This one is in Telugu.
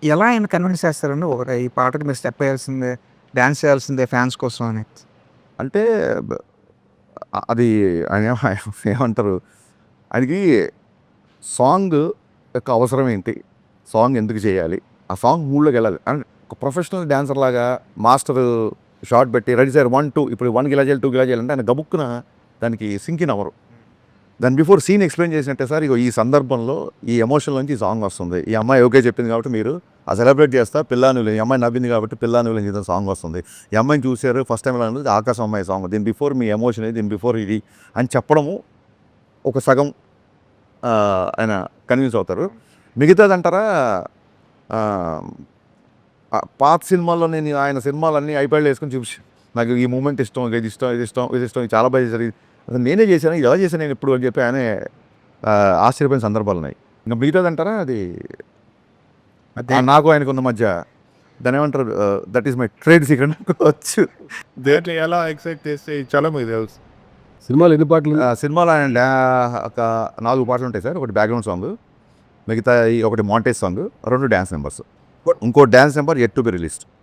ఎలా ఆయన కన్విన్స్ చేస్తారండి? ఈ పాటకి మీరు స్టెప్ ఏయాల్సిందే, డాన్స్ చేయాల్సిందే ఫ్యాన్స్ కోసం అని. అంటే బ అది ఆయన ఏమంటారు? ఆయనకి సాంగ్ యొక్క అవసరం ఏంటి? సాంగ్ ఎందుకు చేయాలి? ఆ సాంగ్ మూడ్‌లోకెళ్ళాలి. అండ్ ఒక ప్రొఫెషనల్ డాన్సర్ లాగా మాస్టరు షాట్ పెట్టి రెడీ సార్ 1, 2 ఇప్పుడు 1కి ఇలా చేయాలి, 2కి ఇలా చేయాలంటే ఆయన గబుక్కున దానికి సింక్ ఇన్ అవ్వరు. దాని బిఫోర్ సీన్ ఎక్స్‌ప్లెయిన్ చేసినట్టే సార్ ఇగో ఈ సందర్భంలో ఈ ఎమోషన్ నుంచి ఈ సాంగ్ వస్తుంది. ఈ అమ్మాయి ఓకే చెప్పింది కాబట్టి మీరు సెలబ్రేట్ చేస్తా పిల్లానులే ఈ అమ్మాయి నవ్వింది కాబట్టి పిల్లానులే అని సాంగ్ వస్తుంది. ఈ అమ్మాయిని చూసారు ఫస్ట్ టైం ఇలా ఉంది ఆకాశం అమ్మాయి సాంగ్. దీని బిఫోర్ మీ ఎమోషన్ ఇది, దీని బిఫోర్ ఇది అని చెప్పడము ఒక సగం ఆయన కన్విన్స్ అవుతారు. మిగతాదంటారా పాత సినిమాల్లో నేను ఆయన సినిమాలన్నీ ఐప్యాడ్‌లో వేసుకొని చూపించి నాకు ఈ మూమెంట్ ఇష్టం, ఇది ఇష్టం, ఇది ఇష్టం, ఇది ఇష్టం, ఇది చాలా బాగా చేశారు. అసలు నేనే చేశాను, ఇది ఎలా చేశాను నేను ఎప్పుడు అని చెప్పి ఆయనే ఆశ్చర్యపోయిన సందర్భాలు ఉన్నాయి. ఇంకా మిగతాదంటారా అది నాకు ఆయనకున్న మధ్య దాన్ని ఏమంటారు that is my trade secret అనుకోవచ్చు. దేంట్లో ఎలా ఎక్సైట్ చేస్తే చాలా మీకు తెలుసు. సినిమాలో ఎన్ని పాటలు? సినిమాలో ఆయన ఒక 4 పాటలు ఉంటాయి సార్. ఒకటి బ్యాక్గ్రౌండ్ సాంగ్, మిగతా ఒకటి మాంటేజ్ సాంగ్, 2 డాన్స్ నెంబర్స్, ఇంకో dance number yet to be released.